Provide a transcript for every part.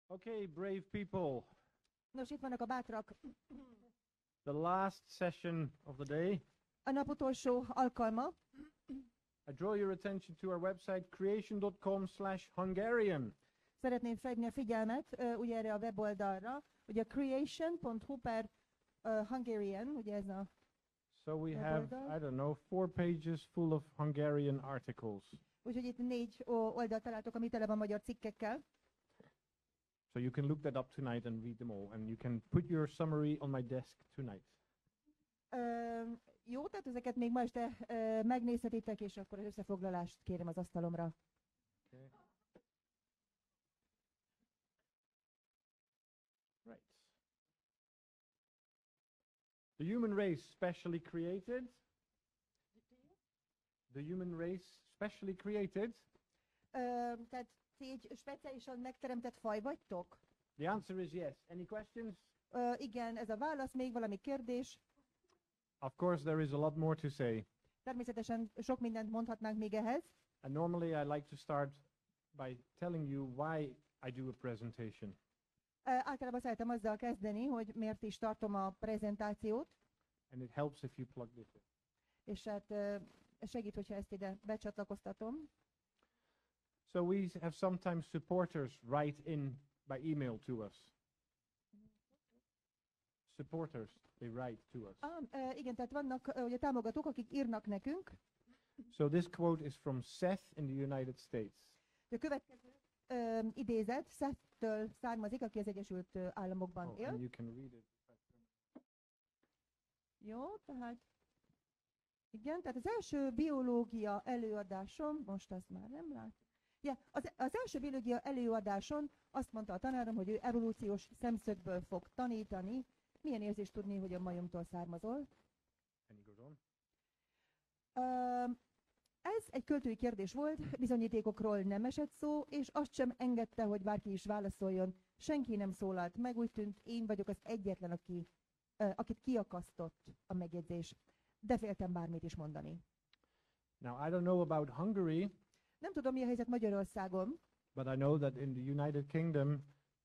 Okay, brave people. Nos, itt vannak a bátrak. The last session of the day. A nap utolsó alkalma. I draw your attention to our website creation.com/Hungarian. Szeretném felhívni a figyelmet ugye erre a weboldalra, ugye a creation.hu/Hungarian, ugye ez a So we have, weboldal. I don't know, 4 pages full of Hungarian articles. Úgyhogy itt 4 oldalt találtok, ami tele van magyar cikkekkel. So you can look that up tonight and read them all. And you can put your summary on my desk tonight. Jó, tehát ezeket még ma este megnézhetitek, és akkor az összefoglalást kérem az asztalomra. Okay. Right. The human race specially created. The human race specially created. Tehát ti egy speciálisan megteremtett faj vagytok? The answer is yes. Any questions? Igen, ez a válasz. Még valami kérdés? Of course, there is a lot more to say. Természetesen sok mindent mondhatnánk még ehhez. And normally I like to start by telling you why I do a presentation. Általában szeretem azzal kezdeni, hogy miért is tartom a prezentációt, And it helps if you plug this in. és hát ez segít, hogyha ezt ide becsatlakoztatom. So we have sometimes supporters write in by email to us. Supporters, they write to us. Igen, tehát vannak ugye támogatók, akik írnak nekünk. So this quote is from Seth in the United States. A következő idézet Seth-től származik, aki az Egyesült Államokban Oh, él. and you can read it. Jó, tehát igen, tehát az első biológia előadásom, most azt már nem látom. Yeah, az első biológia előadáson azt mondta a tanárom, hogy ő evolúciós szemszögből fog tanítani. Milyen érzés tudni, hogy a majomtól származol? And he goes on. Ez egy költői kérdés volt, bizonyítékokról nem esett szó, és azt sem engedte, hogy bárki is válaszoljon. Senki nem szólalt meg, úgy tűnt, én vagyok az egyetlen, akit kiakasztott a megjegyzés. De féltem bármit is mondani. Now, I don't know about Hungary, Nem tudom, mi a helyzet Magyarországon, but I know that in the United Kingdom,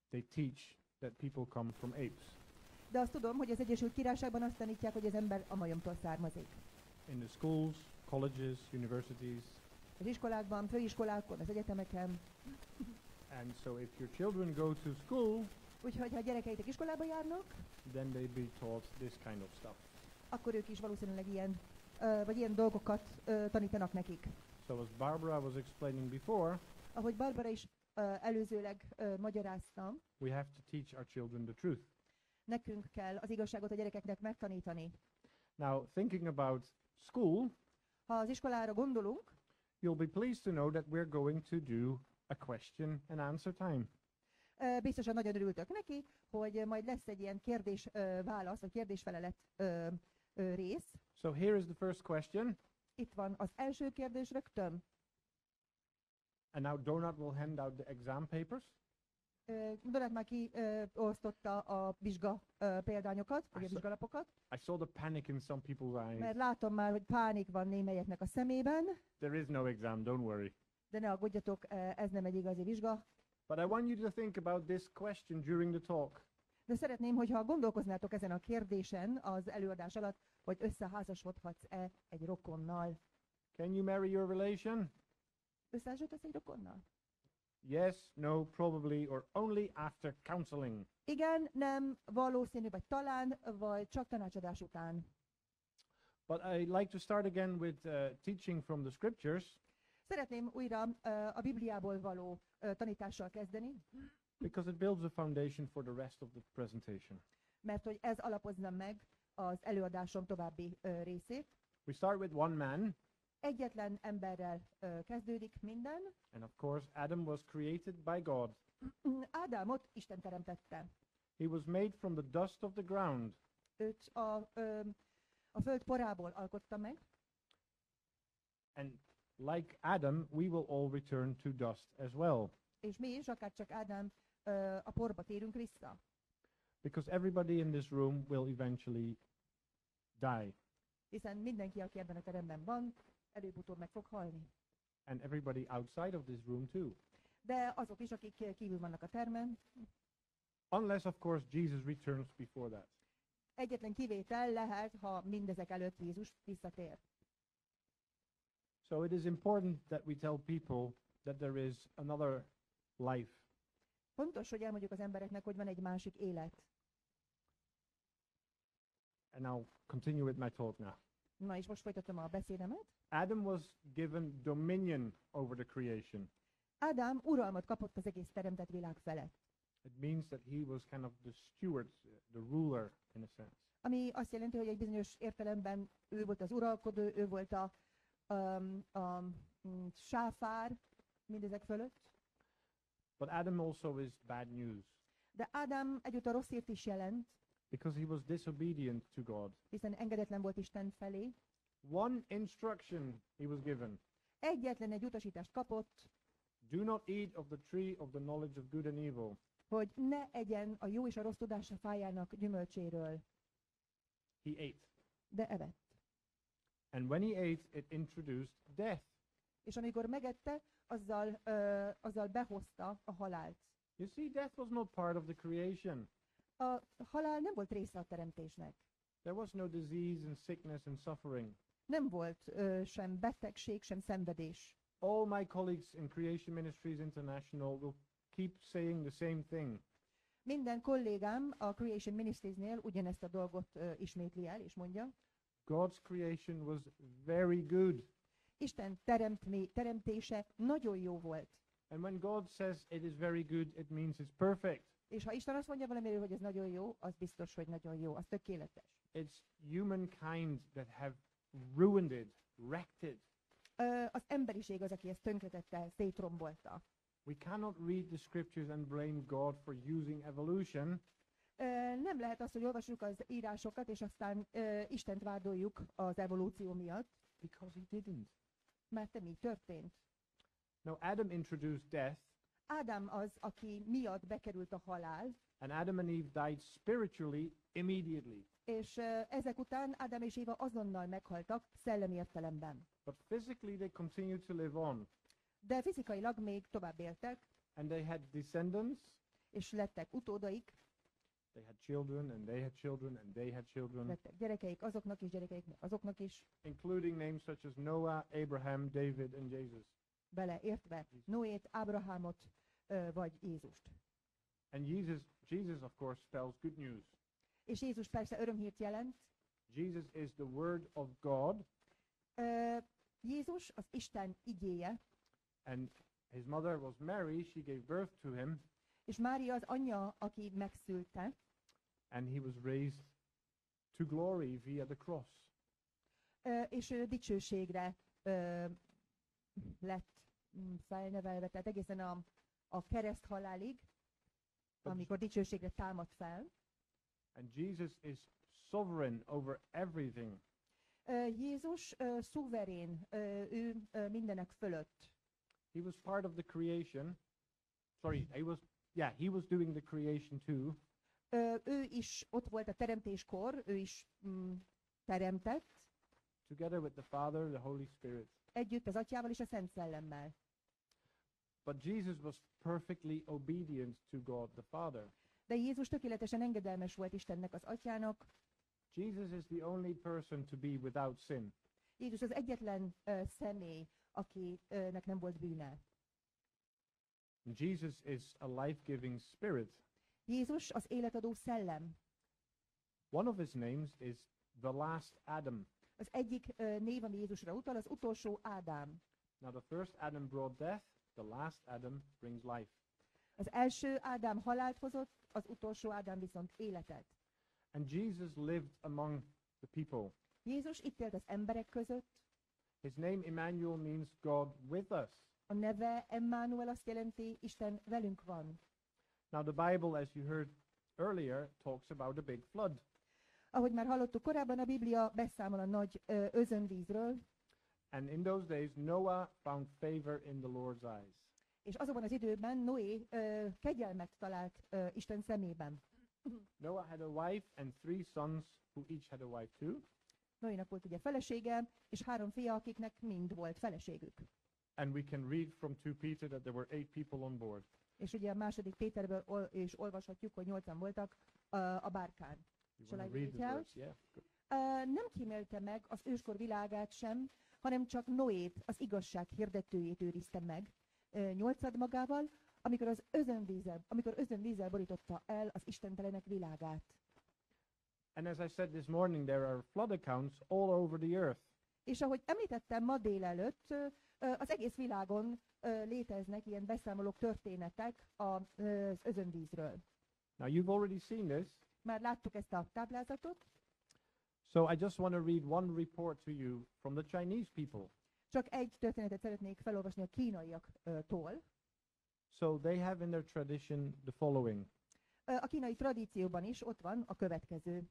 they teach that people come from apes. de azt tudom, hogy az Egyesült Királyságban azt tanítják, hogy az ember a majomtól származik. In the schools, colleges, universities. Az iskolákban, főiskolákon, az egyetemeken. And so if your children go to school, Úgyhogy ha a gyerekeitek iskolába járnak, then they be taught this kind of stuff. akkor ők is valószínűleg ilyen dolgokat tanítanak nekik. So as Barbara was explaining before, Ahogy Barbara is előzőleg magyaráztam, we have to teach our children the truth. nekünk kell az igazságot a gyerekeknek megtanítani. Now, thinking about school, Ha az iskolára gondolunk, you'll be pleased to know that we're going to do a question and answer time. biztosan nagyon örültök neki, hogy majd lesz egy ilyen kérdés-válasz, vagy kérdés-felelet rész. So here is the first question, Itt van az első kérdés rögtön. and now Donut will hand out the exam papers. Donát már kiosztotta a vizsga példányokat, vagy a vizsgalapokat, I saw the panic in some people's eyes. mert látom már, hogy pánik van némelyeknek a szemében, There is no exam, don't worry. de ne aggódjatok, ez nem egy igazi vizsga. But I want you to think about this question during the talk. De szeretném, hogyha gondolkoznátok ezen a kérdésen az előadás alatt, hogy összeházasodhatsz-e egy rokonnal. Can you marry your relation? Összeházasodhatsz egy rokonnal? Yes, no, probably, or only after counseling. Igen, nem, valószínű, vagy talán, vagy csak tanácsadás után. But I'd like to start again with teaching from the scriptures, Szeretném újra a Bibliából való tanítással kezdeni, because it builds a foundation for the rest of the presentation. mert hogy ez alapozza meg az előadásom további részét. We start with one man, Egyetlen emberrel kezdődik minden. and of course, Adam was created by God. Ádámot Isten teremtette. He was made from the dust of the ground, Őt a föld porából alkotta meg, and like Adam, we will all return to dust as well, és mi is, akár csak Ádám, a porba térünk vissza. because everybody in this room will eventually die, Hiszen mindenki, aki ebben a teremben van, előbb-utóbb meg fog halni. and everybody outside of this room too. de azok is, akik kívül vannak a termen. Unless, of course, Jesus returns before that. Egyetlen kivétel lehet, ha mindezek előtt Jézus visszatér. So it is important that we tell people that there is another life. Fontos, hogy elmondjuk az embereknek, hogy van egy másik élet. And I'll continue with my talk now. Na és most folytatom a beszédemet. Adam was given dominion over the creation. Ádám uralmat kapott az egész teremtett világ felett. It means that he was kind of the steward, the ruler in a sense. Ami azt jelenti, hogy egy bizonyos értelemben ő volt az uralkodó, ő volt a sáfár mindezek fölött. But Adam also is bad news De Ádám egyúttal rossz hírt is jelent, because he was disobedient to God. hiszen engedetlen volt Isten felé. One instruction he was given: Egyetlen egy utasítást kapott, do not eat of the tree of the knowledge of good and evil. hogy ne egyen a jó és a rossz tudása fájának gyümölcséről, He ate. de evett. And when he ate, it introduced death. És amikor megette, azzal behozta a halált. You see, death was not part of the creation. A halál nem volt része a teremtésnek. There was no disease and sickness and suffering. Nem volt sem betegség, sem szenvedés. All my colleagues in Creation Ministries International will keep saying the same thing. Minden kollégám a Creation Ministries-nél ugyanezt a dolgot ismétli el, és mondja, God's creation was very good. Isten teremtése nagyon jó volt. And when God says it is very good, it means it's perfect. És ha Isten azt mondja valamiről, hogy ez nagyon jó, az biztos, hogy nagyon jó, az tökéletes. It's humankind that have ruined it, wrecked it. Az emberiség az, aki ezt tönkretette, szétrombolta. We cannot read the scriptures and blame God for using evolution, Nem lehet az, hogy olvassuk az írásokat, és aztán Istent vádoljuk az evolúció miatt, because he didn't. mert nem így történt. Now Adam introduced death, Ádám az, aki miatt bekerült a halál, and Adam and Eve died spiritually immediately. és ezek után Ádám és Éva azonnal meghaltak szellemi értelemben. But physically they continued to live on, De fizikailag még tovább éltek, and they had descendants, és lettek utódaik, they had children, and they had children, and they had children, lettek gyerekeik azoknak is, gyerekeik azoknak is, including names such as Noah, Abraham, David, and Jesus. beleértve Noét, Ábrahámot vagy Jézust. And Jesus of course spells good news. És Jézus persze örömhírt jelent. Jesus is the word of God, Jézus az Isten igéje, and his mother was Mary. She gave birth to him, és Mária az anyja, aki megszülte, and he was raised to glory via the cross. és ő dicsőségre lett felnevelve, tehát egészen a kereszt halálig, amikor dicsőségre támad fel. And Jesus is sovereign over everything. Jézus szuverén, ő mindenek fölött. He was part of the creation. Sorry, he was doing the creation too. Ő is ott volt a teremtéskor, ő is teremtett, Together with the Father, the Holy Spirit. együtt az Atyával és a Szent Szellemmel. But Jesus was perfectly obedient to God the Father. De Jézus tökéletesen engedelmes volt Istennek, az Atyának. Jesus is the only person to be without sin. Jézus az egyetlen személy, akinek nem volt bűne. Jesus is a life-giving spirit. Jézus az életadó szellem. One of his names is the last Adam. Az egyik név, ami Jézusra utal, az utolsó Ádám. Now the first Adam brought death, the last Adam brings life. Az első Ádám halált hozott, az utolsó Ádám viszont életet. And Jesus lived among the people. Jézus itt élt az emberek között. His name Emmanuel means God with us. A neve Emmanuel azt jelenti, Isten velünk van. Now the Bible, as you heard earlier, talks about a big flood. Ahogy már hallottuk korábban, a Biblia beszámol a nagy özönvízről, And in those days, Noah found favor in the Lord's eyes. és azokban az időben Noé kegyelmet talált Isten szemében. Noah had a wife and 3 sons who each had a wife too. Noénak volt ugye felesége, és 3 fia, akiknek mind volt feleségük. And we can read from 2 Peter that there were 8 people on board. És ugye a második Péterből és olvashatjuk, hogy 8-an voltak a bárkán. You Shall want I to read read it the out? verse? Yeah. Good. Nem kímélte meg az őskor világát sem, hanem csak Noét, az igazság hirdetőjét őrizte meg 8 magával, amikor özönvízzel borította el az istentelenek világát. And as I said this morning, there are flood accounts all over the earth. És ahogy említettem ma délelőtt, az egész világon léteznek ilyen beszámolók, történetek az özönvízről. Now you've already seen this, Már láttuk ezt a táblázatot, so I just want to read one report to you from the Chinese people. csak egy történetet szeretnék felolvasni a kínaiaktól. So they have in their tradition the following. A kínai tradícióban is ott van a következő.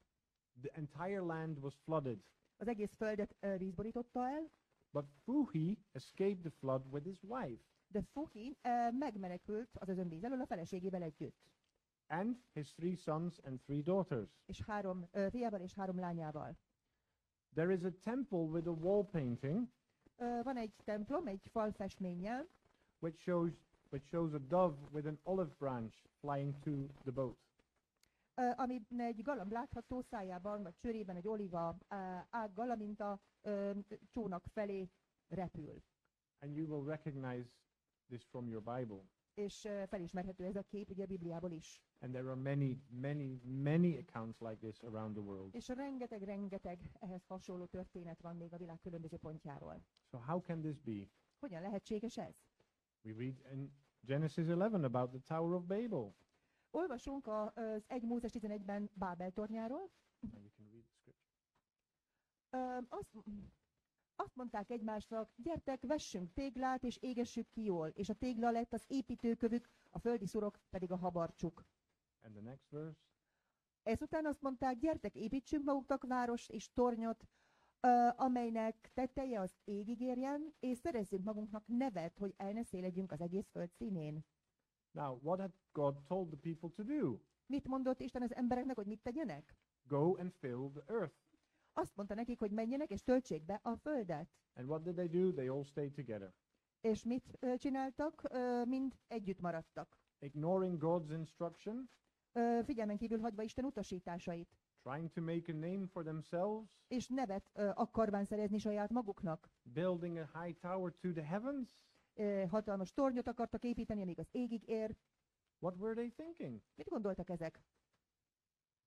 The entire land was flooded, Az egész földet víz borította el, but Fuhi escaped the flood with his wife de Fuhi megmenekült az özönvíz elől a feleségével együtt, and his 3 sons and 3 daughters. és 3 fiával és 3 lányával. There is a temple with a wall painting Van egy templom, egy falfestménnyel, which shows a dove with an olive branch flying to the boat. ami egy galamb látható szájában, vagy csőrében egy oliva ággal, amint a csónak felé repül. And you will recognize this from your Bible. És felismerhető ez a kép ugye a Bibliából is. And there are many, many, many accounts like this around the world. És rengeteg ehhez hasonló történet van még a világ különböző pontjáról. So how can this be? Hogyan lehetséges ez? We read in Genesis 11 about the Tower of Babel. Olvasunk az 1 Mózes 11-ben Bábel tornyáról. Now you can read the scripture. Azt mondták egymásnak, gyertek, vessünk téglát, és égessük ki jól, és a tégla lett az építőkövük, a földi szurok pedig a habarcsuk. And the next verse. Ezután azt mondták, gyertek, építsünk maguknak várost és tornyot, amelynek tetteje az égig érjen, és szerezzünk magunknak nevet, hogy el ne széledjünk az egész föld színén. Now, what had God told the people to do? Mit mondott Isten az embereknek, hogy mit tegyenek? Go and fill the earth. Azt mondta nekik, hogy menjenek és töltsék be a földet. And what did they do? They all stayed together. És mit csináltak? Mind együtt maradtak. Ignoring God's instruction, Figyelmen kívül hagyva Isten utasításait. trying to make a name for themselves, És nevet akarván szerezni saját maguknak. building a high tower to the heavens. Hatalmas tornyot akartak építeni, amíg az égig ér. What were they thinking? Mit gondoltak ezek?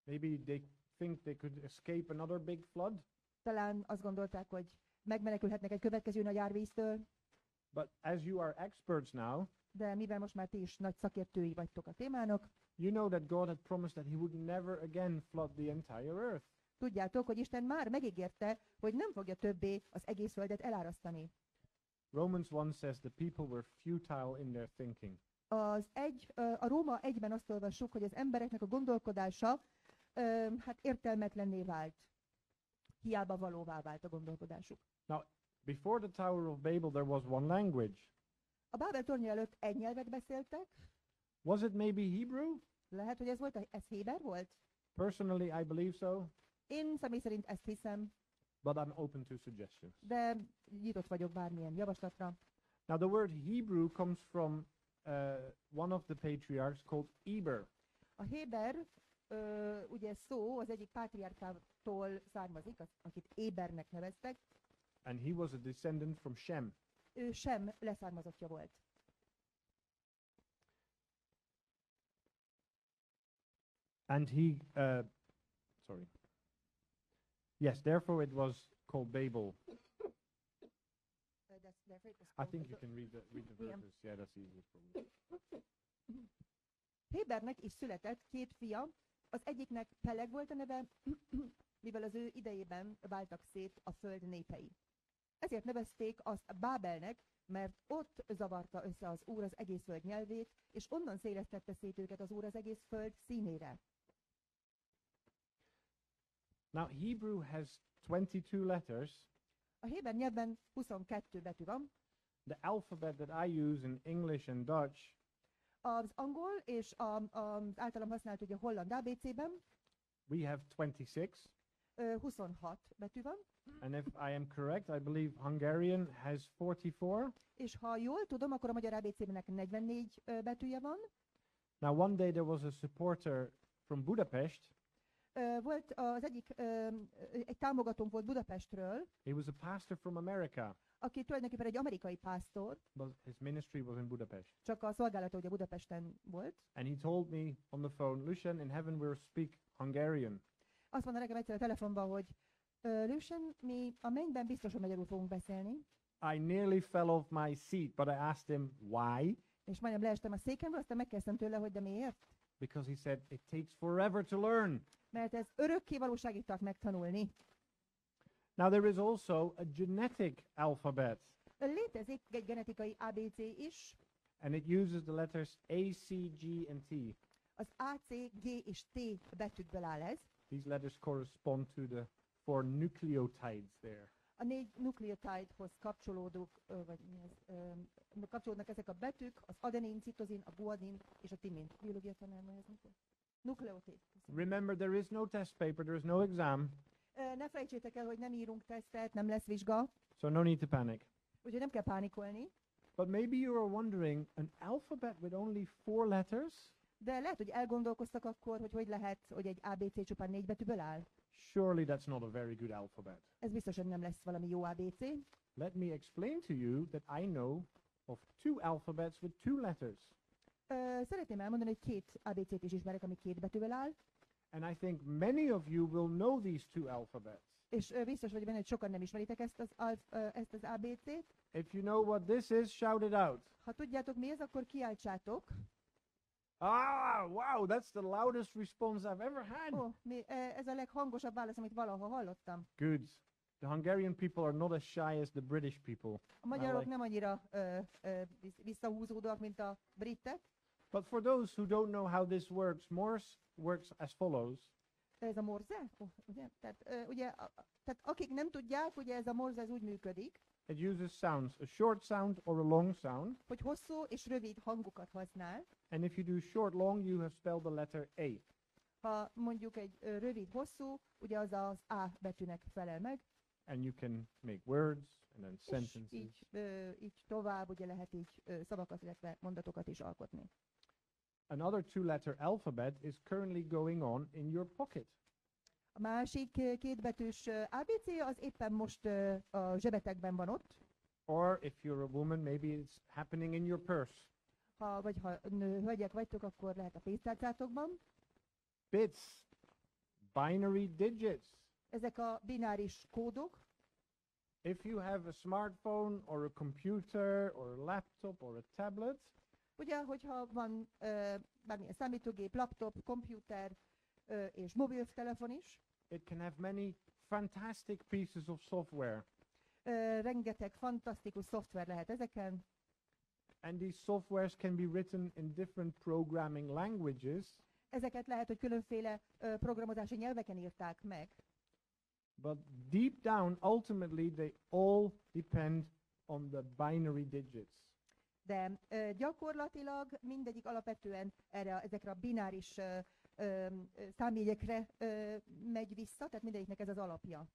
Maybe they think they could escape another big flood, Talán azt gondolták, hogy megmenekülhetnek egy következő nagy árvíztől, but as you are experts now, de mivel most már ti is nagy szakértői vagytok a témának, you know that God had promised that he would never again flood the entire earth. tudjátok, hogy Isten már megígérte, hogy nem fogja többé az egész földet elárasztani. Romans 1 says the people were futile in their thinking. A Róma 1-ben azt olvassuk, hogy az embereknek a gondolkodása hát értelmetlenné vált. Hiába valóvá vált a gondolkodásuk. Now, before the Tower of Babel, there was one language. A Bábel tornya előtt egy nyelvet beszéltek. Was it maybe Hebrew? Lehet, hogy ez héber volt? Personally, I believe so, Én személy szerint ezt hiszem, but I'm open to suggestions. de nyitott vagyok bármilyen javaslatra. Now, the word Hebrew comes from one of the patriarchs called Eber. A héber ugye szó az egyik pátriárkától származik, akit Ébernek neveztek. And he was a descendant from Shem. Ő sem leszármazottja volt. And he, sorry. Yes, therefore it was called Babel. I think you can read the Yeah. verses. Yeah, that's easiest probably. Hébernek is született 2 fia, az egyiknek Peleg volt a neve, mivel az ő idejében váltak szét a föld népei. Ezért nevezték azt Bábelnek, mert ott zavarta össze az Úr az egész föld nyelvét, és onnan szélesztette szét őket az Úr az egész föld színére. Now, Hebrew has 22 letters. A héber nyelvben 22 betű van, The alphabet that I use in English and Dutch az angol és az általam használt ugye holland ABC-ben we have 26, 26 betű van, And if I am correct, I believe Hungarian has 44. és ha jól tudom, akkor a magyar ABC-nek 44 betűje van. Now, one day there was a supporter from Budapest. Volt az egyik, egy támogatónk volt Budapestről, He was a pastor from America, aki tulajdonképpen egy amerikai pásztor, but his ministry was in Budapest. csak a szolgálata ugye Budapesten volt. And he told me on the phone, Lucian, in heaven we'll speak Hungarian. Azt mondta nekem egyszer a telefonban, hogy Lucian, mi a mennyben biztosan magyarul fogunk beszélni, I nearly fell off my seat, but I asked him why, és majdnem leestem a székemről, aztán megkezdtem tőle, hogy de miért? because he said it takes forever to learn. Mert ez örökké valóságig tart megtanulni. Now there is also a genetic alphabet, Létezik egy genetikai ABC is, and it uses the letters A, C, G, and T. az A, C, G és T betűkből áll ez. These letters correspond to the 4 nucleotides there. A 4 nukleotidehoz kapcsolódók, vagy mi ez, kapcsolódnak ezek a betűk, az adenin, citozin, a guanin és a timin. Biológia tanár, ez mikor? Nukleotid. Remember, there is no test paper, there is no exam, Ne felejtsétek el, hogy nem írunk tesztet, nem lesz vizsga, so no need to panic. úgyhogy nem kell pánikolni. But maybe you are wondering, an alphabet with only 4 letters? De lehet, hogy elgondolkoztak akkor, hogy lehet, hogy egy ABC csupán 4 betűből áll. Surely that's not a very good alphabet. Ez biztosan nem lesz valami jó ABC. Let me explain to you that I know of 2 alphabets with 2 letters. Szeretném elmondani, hogy 2 ABC-t is ismerek, ami 2 betűvel áll, And I think many of you will know these 2 alphabets. és biztos vagy benne, hogy sokan nem ismeritek ezt az ABC-t. If you know what this is, shout it out. Ha tudjátok mi ez, akkor kiáltsátok. Ah, wow, that's the loudest response I've ever had. Ez a leghangosabb válasz, amit valaha hallottam. Good. The Hungarian people are not as shy as the British people. A magyarok like- nem annyira visszahúzódóak, mint a britek. But for those who don't know how this works, Morse works as follows. Ez a morze? Ugye? Tehát akik nem tudják, ugye ez a morze ez úgy működik, It uses sounds, a short sound or a long sound. hogy hosszú és rövid hangokat használ. And if you do short long, you have spelled the letter A. Ha mondjuk egy rövid hosszú, ugye az az A betűnek felel meg, And you can make words and then és sentences. így tovább, ugye lehet így szavakat, illetve mondatokat is alkotni. Another 2-letter alphabet is currently going on in your pocket. A másik 2 betűs ABC az éppen most a zsebetekben van ott, Or if you're a woman, maybe it's happening in your purse. ha hölgyek vagytok, akkor lehet a pénztárcátokban. Bits, binary digits. Ezek a bináris kódok. If you have a smartphone or a computer or a laptop or a tablet, Ugye, hogyha van bármilyen számítógép, laptop, komputer és mobiltelefon is, it can have many fantastic pieces of software. rengeteg fantasztikus szoftver lehet ezeken, And these softwares can be written in different programming languages, ezeket lehet, hogy különféle programozási nyelveken írták meg, but deep down, ultimately, they all depend on the binary digits. de gyakorlatilag mindegyik alapvetően ezekre a bináris számjegyekre megy vissza, tehát mindegyiknek ez az alapja.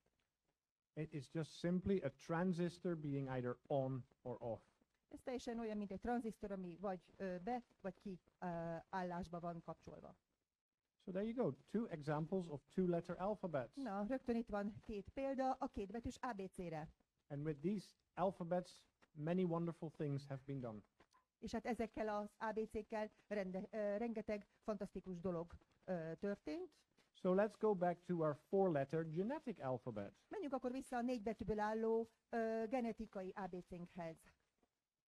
It is just simply a transistor being either on or off. Ez teljesen olyan, mint egy tranzisztor, ami vagy be, vagy ki állásba van kapcsolva. So there you go, 2 examples of 2-letter alphabets. Na, rögtön itt van 2 példa a 2 betűs ABC-re. And with these alphabets, many wonderful things have been done. És hát ezekkel az ABC-kkel rengeteg fantasztikus dolog történt. So let's go back to our 4-letter genetic alphabet. Menjünk akkor vissza a 4 betűből álló genetikai ABC-nkhez.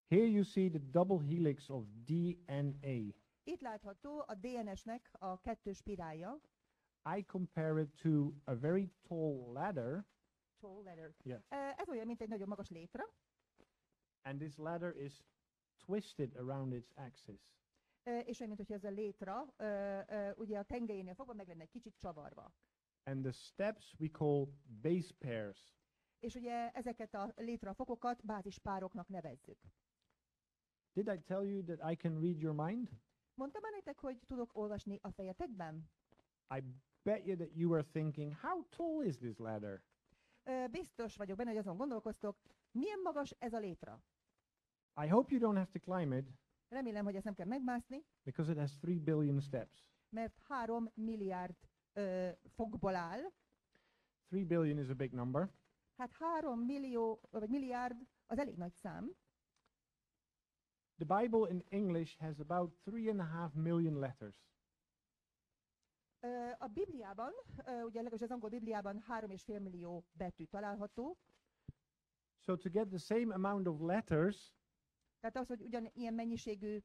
Here you see the double helix of DNA. Itt látható a DNS-nek a 2 spirálja. I compare it to a very tall ladder, Tall ladder. Yes. Ez olyan, mint egy nagyon magas létra, and this ladder is twisted around its axis. és olyan, mint hogy ez a létra ugye a tengelyénél fogva meg lenne egy kicsit csavarva. And the steps we call base pairs. És ugye ezeket a létrafokokat bázispároknak nevezzük. Did I tell you that I can read your mind? Mondtam már nektek, hogy tudok olvasni a fejetekben? bet you that you are thinking, how tall is this ladder? Biztos vagyok benne, hogy azon gondolkoztok, milyen magas ez a létra. I hope you don't have to climb it Remélem, hogy ezt nem kell megmászni, because it has 3 billion steps. mert 3 milliárd fokból áll. 3 billion is a big number. Hát 3 millió, vagy milliárd az elég nagy szám. The Bible in English has about 3.5 million letters. A Bibliában, ugye legalábbis az angol Bibliában 3,5 millió betű található. So to get the same amount of letters, Tehát az, hogy ugyanilyen mennyiségű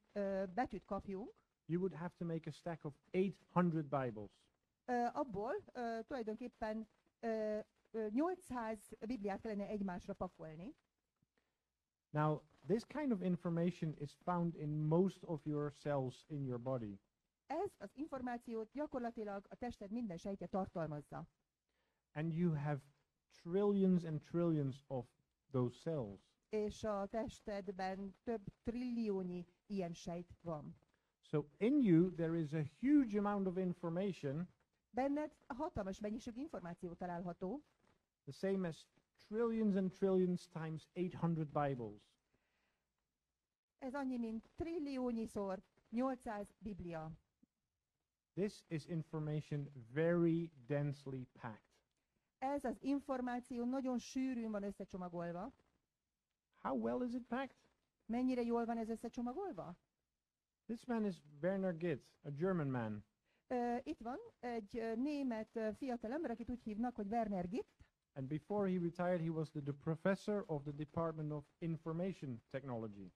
betűt kapjunk, you would have to make a stack of 800 Bibles. abból tulajdonképpen 800 Bibliát kellene egymásra pakolni. Now, this kind of information is found in most of your cells in your body. Ez az információt gyakorlatilag a tested minden sejtje tartalmazza. And you have trillions and trillions of those cells. És a testedben több trilliónyi ilyen sejt van. So in you, there is a huge amount of information, Benned hatalmas mennyiségű információ található, the same as trillions and trillions times 800 Bibles. ez annyi, mint trilliónyiszor 800 Biblia. This is information very densely packed. Ez az információ nagyon sűrűn van összecsomagolva. How well is it packed? Mennyire jól van ez összecsomagolva? This man is Werner Gitt, a German man. Itt van egy német fiatal ember, akit úgy hívnak, hogy Werner Gitt, And before he retired, he was the professor of the Department of Information Technology.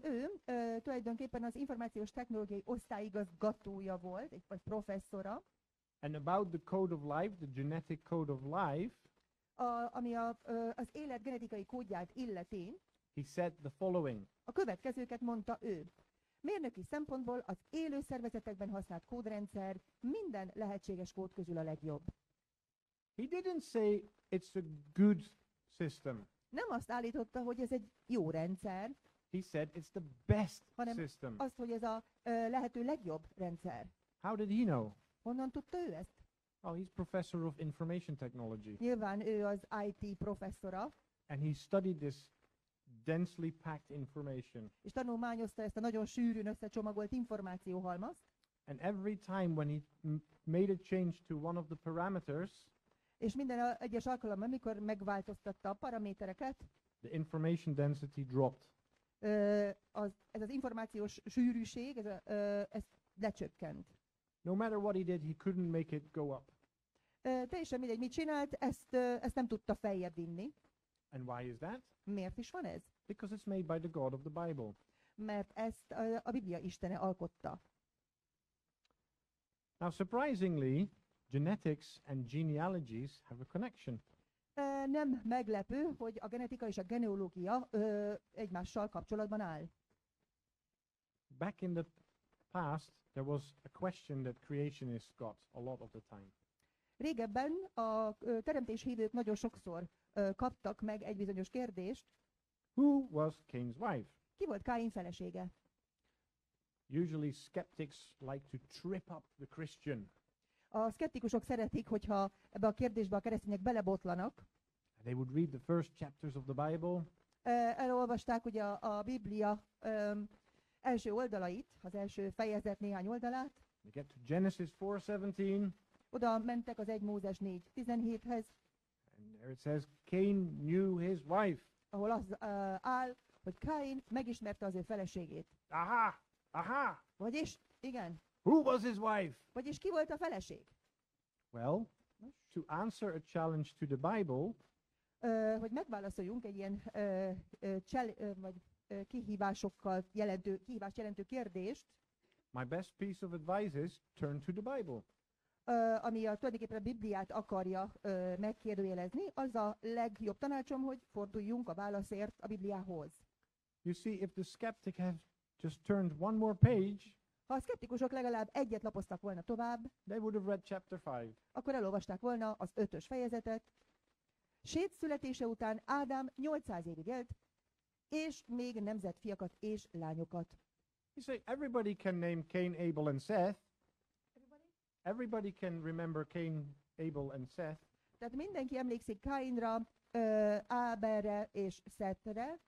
Ő tulajdonképpen az információs technológiai osztályigazgatója volt, vagy professzora, And about the code of life, the genetic code of life, ami az élet genetikai kódját illeti, he said the following. a következőket mondta ő. Mérnöki szempontból az élő szervezetekben használt kódrendszer minden lehetséges kód közül a legjobb. He didn't say it's a good system. Nem azt állította, hogy ez egy jó rendszer, He said it's the best hanem system. azt, hogy ez a lehető legjobb rendszer. How did he know? Honnan tudta ő ezt? Oh, he's professor of information technology. Nyilván ő az IT professzora, And he studied this densely packed information. és tanulmányozta ezt a nagyon sűrűn összecsomagolt információhalmazt, And every time when he made a change to one of the parameters, és minden egyes alkalommal, amikor megváltoztatta a paramétereket, the information density dropped. ez az információs sűrűség, ez lecsökkent. No matter what he did, he couldn't make it go up. Teljesen mindegy, mit csinált, ezt nem tudta feljebb vinni. And why is that? Miért is van ez? Because it's made by the God of the Bible. Mert ezt a Biblia istene alkotta. Now, surprisingly, genetics and genealogies have a connection. Nem meglepő, hogy a genetika és a genealógia egymással kapcsolatban áll. Back in the past, there was a question that creationists got a lot of the time. Régebben a teremtés hívők nagyon sokszor kaptak meg egy bizonyos kérdést. Who was Cain's wife? Ki volt Káin felesége? Usually skeptics like to trip up the Christian. A szkeptikusok szeretik, hogyha ebbe a kérdésbe a keresztények belebotlanak. They would read the first chapters of the Bible, Elolvasták ugye a Biblia első oldalait, az első fejezet néhány oldalát. they get to Genesis 4:17, Oda mentek az 1 Mózes 4:17-hez, and there it says Cain knew his wife. ahol az áll, hogy Káin megismerte az ő feleségét. Aha! Aha! Vagyis, igen, Who was his wife? vagyis ki volt a feleség? Well, to answer a challenge to the Bible, Hogy megválaszoljunk egy ilyen kihívást jelentő kérdést, my best piece of advice is turn to the Bible. ami tulajdonképpen a Bibliát akarja megkérdőjelezni, az a legjobb tanácsom, hogy forduljunk a válaszért a Bibliához. You see, if the skeptic has just turned one more page, Ha a szkeptikusok legalább egyet lapoztak volna tovább, they would have read chapter 5. akkor elolvasták volna az 5-ös fejezetet. Sét születése után Ádám 800 évig élt, és még nemzett fiakat és lányokat. You say everybody can name Cain, Abel, and Seth. Everybody can remember Cain, Abel, and Seth, Tehát mindenki emlékszik Káinra, Áberre és Szettre,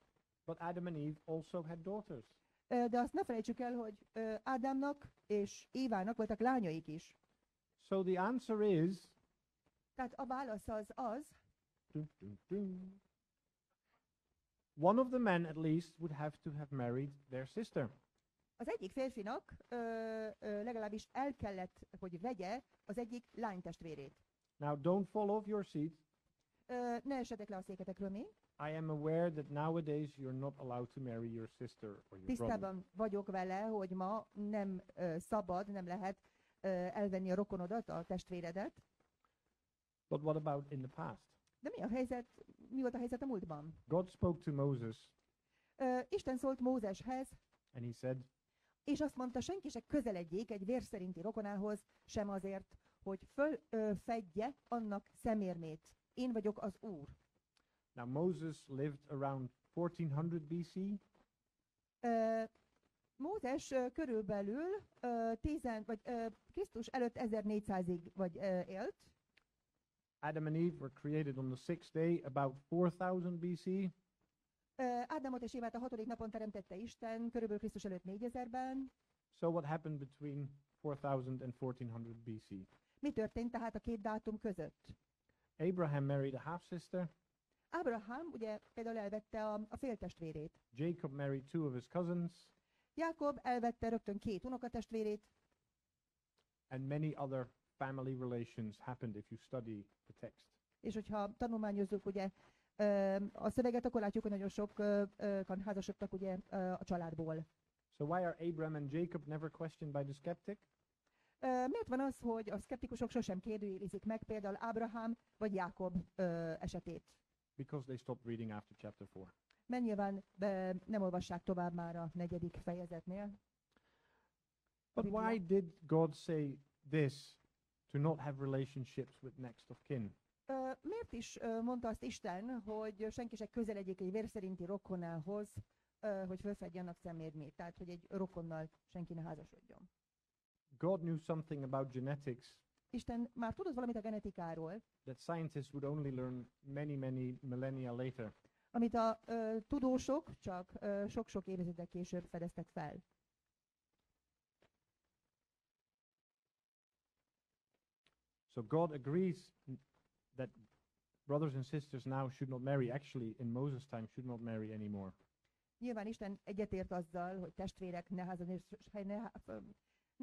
but Adam and Eve also had daughters. de azt ne felejtsük el, hogy Ádámnak és Évának voltak lányaik is. So the answer is Tehát a válasz az, dun, dun, dun. One of the men at least would have to have married their sister. az egyik férfinak legalábbis el kellett, hogy vegye az egyik lánytestvérét. Now don't fall off your seat. Ne essetek le a széketekről még. I am aware that nowadays you're not allowed to marry your sister or your brother. Tisztában vagyok vele, hogy ma nem szabad, nem lehet elvenni a rokonodat, a testvéredet. But what about in the past? De mi volt a helyzet a múltban? God spoke to Moses Isten szólt Mózeshez, and he said, és azt mondta, senki se közeledjék egy vér szerinti rokonához, sem azért, hogy fölfedje annak szemérmét. Én vagyok az Úr. now Moses lived around 1400 BC. Mózes körülbelül Krisztus előtt 1400-ig élt. Adam and Eve were created on the sixth day about 4000 BC. Ádámot és Évát a 6. napon teremtette Isten, körülbelül Krisztus előtt 4000-ben. So what happened between 4000 and 1400 BC? Mi történt tehát a két dátum között? Abraham married a half-sister. Ábrahám ugye például elvette a féltestvérét. Jacob married two of his cousins. Jákob elvette rögtön 2 unokatestvérét, And many other family relations happened if you study the text. és hogyha tanulmányozzuk ugye a szöveget, akkor látjuk, hogy nagyon sokan házasodtak ugye a családból. So why are Abraham and Jacob never questioned by the skeptic? Miért van az, hogy a szkeptikusok sosem kérdőjelezik meg például Ábrahám vagy Jákob esetét? Because they stopped reading after chapter 4. Mert nyilván nem olvassák tovább már a 4. fejezetnél. But why did God say this, to not have relationships with next of kin? Miért is mondta azt Isten, hogy senki se közeledjék egy vérszerinti rokonához, hogy fölfedje annak szemérmét, tehát hogy egy rokonnal senki ne házasodjon? God knew something about genetics Isten már tudott valamit a genetikáról, that scientists would only learn many millennia later. amit a tudósok csak sok-sok évtizedek később fedeztek fel. So God agrees that brothers and sisters now should not marry. Actually, in Moses' time, should not marry anymore. Nyilván Isten egyetért azzal, hogy testvérek ne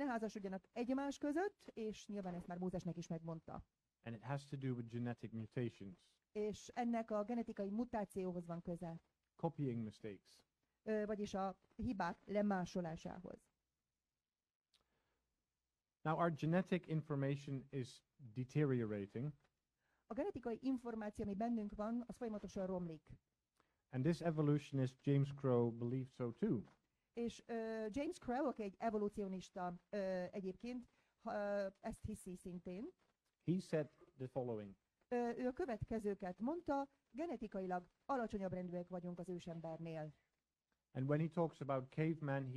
házasodjanak egymás között, és nyilván ezt már Mózesnek is megmondta. And it has to do with genetic mutations, És ennek a genetikai mutációhoz van köze, copying mistakes. vagyis a hibák lemásolásához. Now, our genetic information is deteriorating, A genetikai információ, ami bennünk van, az folyamatosan romlik. and this evolutionist James Crow believed so too. És James Crow, aki egy evolúcionista egyébként, ezt hiszi szintén. He said the following: Ő a következőket mondta, genetikailag alacsonyabb rendűek vagyunk az ősembernél. and when he talks about caveman,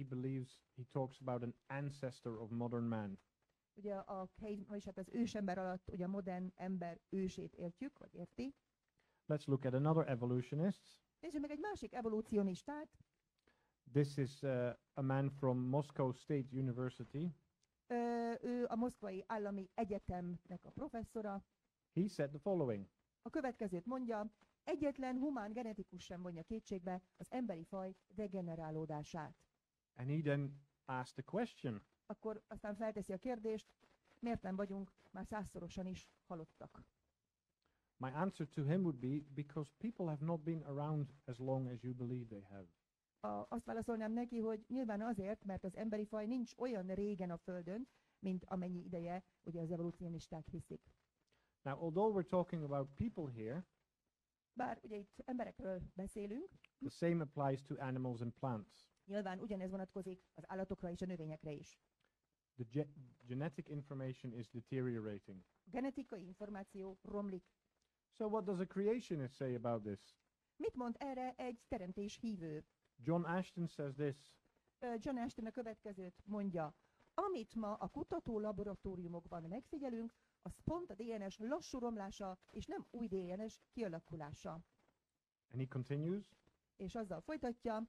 he talks about an ancestor of modern man. Ugye vagyis hát az ősember alatt ugye a modern ember ősét értjük, vagy érti. Let's look at another evolutionist. Nézzük meg egy másik evolúcionistát. This is a man from Moscow State University. Ő a Moszkvai Állami Egyetemnek a professzora. He said the following: A következőt mondja, egyetlen humán genetikus sem vonja kétségbe az emberi faj degenerálódását. and he then asked the question, Akkor aztán felteszi a kérdést, miért nem vagyunk már 100-szorosan is halottak? my answer to him would be, because people have not been around as long as you believe they have. Azt válaszolnám neki, hogy nyilván azért, mert az emberi faj nincs olyan régen a Földön, mint amennyi ideje ugye az evolúcionisták hiszik. Now, although we're talking about people here, Bár ugye itt emberekről beszélünk, the same applies to animals and plants. nyilván ugyanez vonatkozik az állatokra és a növényekre is. The genetic information is deteriorating. A genetikai információ romlik. So what does a creationist say about this? Mit mond erre egy teremtés hívő? John Ashton says this: John Ashton a következőt mondja. amit ma a kutató laboratóriumokban megfigyelünk, az pont a DNS lassú romlása, és nem új DNS kialakulása. And he continues, És azzal folytatja,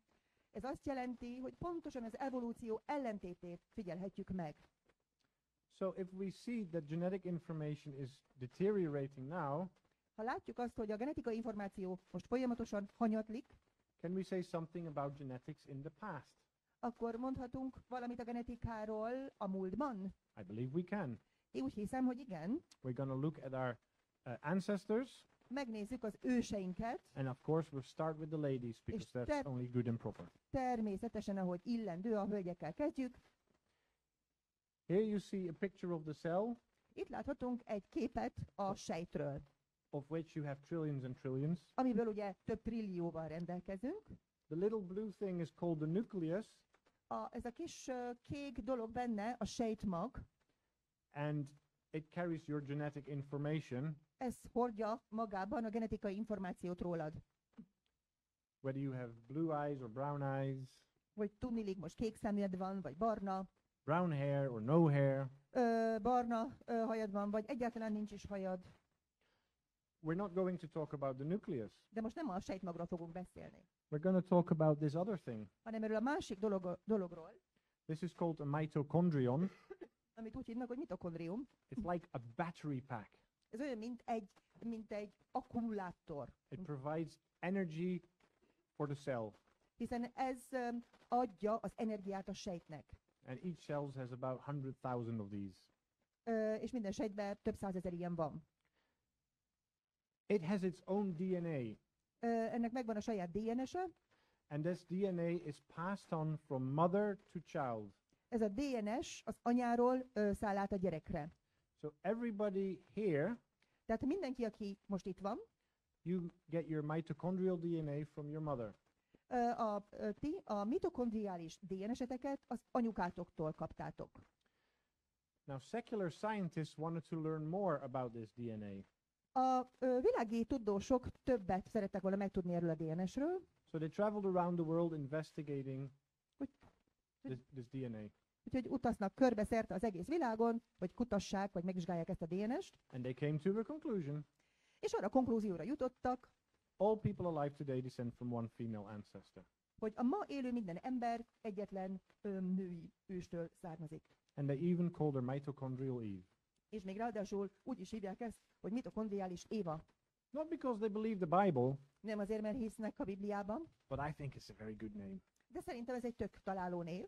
ez azt jelenti, hogy pontosan az evolúció ellentétét figyelhetjük meg. so if we see that genetic information is deteriorating now, Ha látjuk azt, hogy a genetikai információ most folyamatosan hanyatlik, can we say something about genetics in the past? akkor mondhatunk valamit a genetikáról a múltban? I believe we can. Én úgy hiszem, hogy igen. We're going to look at our ancestors, Megnézzük az őseinket, and of course we'll start with the ladies because that's ter- only good and proper. természetesen, ahogy illendő, a hölgyekkel kezdjük. Here you see a picture of the cell, Itt láthatunk egy képet a sejtről, of which you have trillions and trillions. amiből ugye több trillióval rendelkezünk. The little blue thing is called the nucleus, Ez a kis kék dolog benne a sejtmag, and it carries your genetic information, ez hordja magában a genetikai információt rólad. whether you have blue eyes or brown eyes, Vagy tudniillik most kék szemed van, vagy barna, brown hair or no hair. barna hajad van, vagy egyáltalán nincs is hajad. We're not going to talk about the nucleus. De most nem a sejtmagról fogunk beszélni, We're going to talk about this other thing. hanem erről a másik dologról, This is called a mitochondrion. amit úgy hívnak, hogy mitokondrium. It's like a battery pack. Ez olyan, mint egy akkumulátor, It provides energy for the cell, hiszen ez adja az energiát a sejtnek. and each cell has about 100,000 of these. És minden sejtben több százezer ilyen van. It has its own DNA, Ennek megvan a saját DNS-e. and this DNA is passed on from mother to child. Ez a DNS az anyáról száll át a gyerekre. So everybody here, Tehát mindenki, aki most itt van, you get your mitochondrial DNA from your mother. ti a mitokondriális DNS-eteket az anyukátoktól kaptátok. Now, secular scientists wanted to learn more about this DNA. A világi tudósok többet szerettek volna megtudni erről a DNS-ről, So they traveled around the world investigating Hogy- this DNA. úgyhogy utaznak körbe szerte az egész világon, hogy kutassák, vagy megvizsgálják ezt a DNS-t, And they came to the conclusion, és arra a konklúzióra jutottak, all people alive today descend from one female ancestor. hogy a ma élő minden ember egyetlen női őstől származik. And they even called her mitochondrial Eve. És még ráadásul úgy is hívják ezt, hogy mitokondriális Éva. Not because they believe the Bible, Nem azért, mert hisznek a Bibliában, but I think it's a very good name. de szerintem ez egy tök találó név.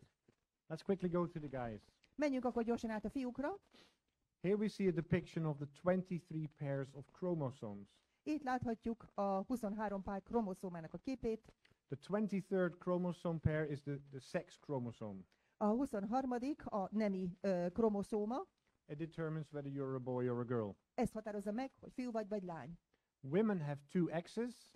Let's quickly go to the guys. Menjünk akkor gyorsan át a fiúkra. Here we see a depiction of the 23 pairs of chromosomes. Itt láthatjuk a 23 pár kromoszómának a képét. The 23rd chromosome pair is the sex chromosome. A 23. a nemi kromoszóma. It determines whether you're a boy or a girl. Ez határozza meg, hogy fiú vagy lány. Women have 2 X's,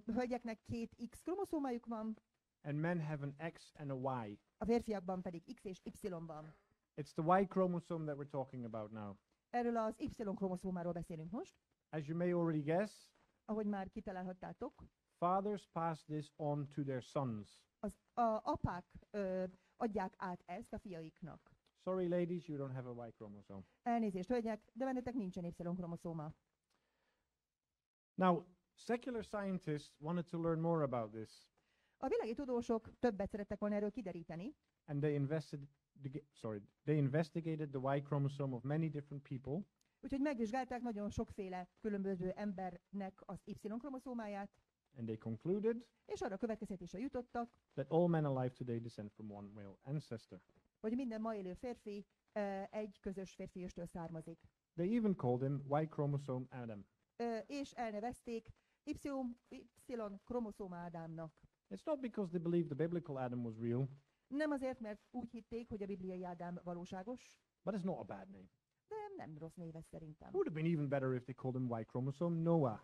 Hölgyeknek 2 X kromoszómájuk van, and men have an X and a Y. a férfiakban pedig X és Y van. It's the Y chromosome that we're talking about now. Erről az Y kromoszómáról beszélünk most. As you may already guess, Ahogy már kitalálhattátok, fathers pass this on to their sons. az apák adják át ezt a fiaiknak. Sorry, ladies, you don't have a Y chromosome. Elnézést, hölgyek, de bennetek nincsen Y kromoszóma. Now, secular scientists wanted to learn more about this, A világi tudósok többet szerettek volna erről kideríteni, and they investigated the Y chromosome of many different people, úgyhogy megvizsgálták nagyon sokféle különböző embernek az Y kromoszómáját, and they concluded és arra következtetésre jutottak, that all men alive today descend from one male ancestor. hogy minden ma élő férfi egy közös férfi őstől származik. They even called him Y chromosome Adam. És elnevezték Y kromoszóma Ádámnak. It's not because they believed the biblical Adam was real, Nem azért, mert úgy hitték, hogy a bibliai Ádám valóságos, but it's not a bad name. de nem rossz név ez szerintem. It would have been even better if they called him Y chromosome Noah.